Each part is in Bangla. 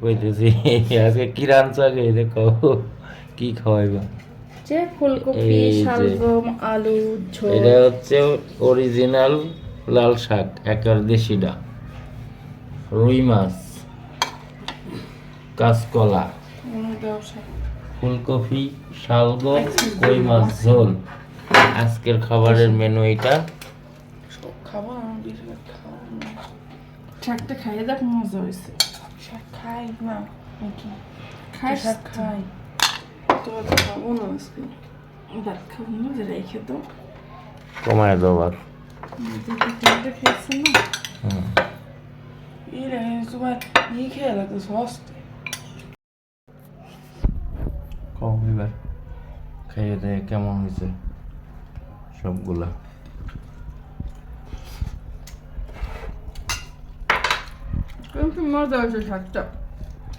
কইতেছি আজকে কি রাঁধছো আগে দেখো কি খাওয়াইবা। যে ফুলকপি এই যে শালগম আলু ঝোল। এটা হচ্ছে অরিজিনাল লাল শাক, একেবারে দেশিটা। রুই মাছ, কাঁচকলা, ফুলকপি, শালগম, কই মাছ ঝোল। আজকের খাবারের মেনু এটা। সব খাবো না, বেশি খাবো না। শাকটা খাইয়ে দেখ, মজা হয়েছে। শাক খাই না নাকি? খাই, শাক খাই তো। খাবো না আজকে, ভাত খাবো না, যে রেখে দাও। কমায় দাও ভাত। খেয়েছেন না? এই রে তোমার ই খেয়ে লাগতো সস। কম এবার খাইয়ে দেয় কেমন হয়েছে সবগুলা। কিন্তু মজা হয়েছে শাকটা,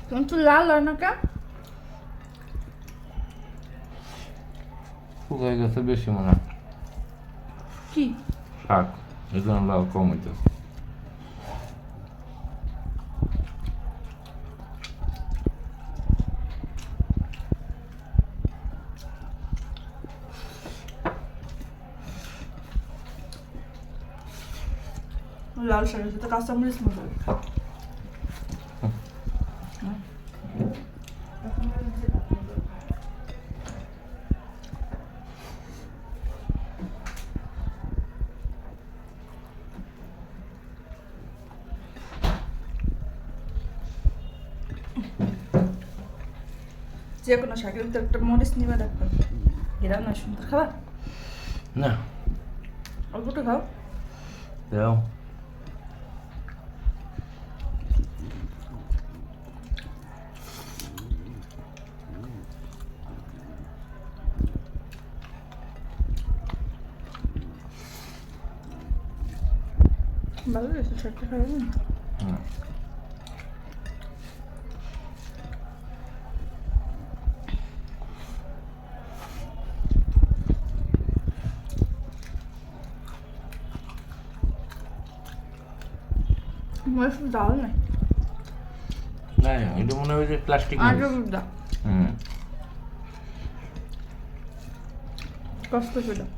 কিন্তু লাল হয় না কেন? শুকাই গেছে বেশি মনে হয় কি শাক, এই জন্য লাল কম হইতে। লাল শাকের সাথে কাঁচামরিচ মজা হবে। যে কোনো শাকের তো একটা মরিচ নিবে দেখো, এরা না সুন্দর খাবার না অল্পটা খাও। দাও ভালো লাগছে শাকটা খাবে না? মরিচ ডাল নাই, না এটা মনে হয় যে প্লাস্টিক আগে দা হুম কষ্ট করে দাও।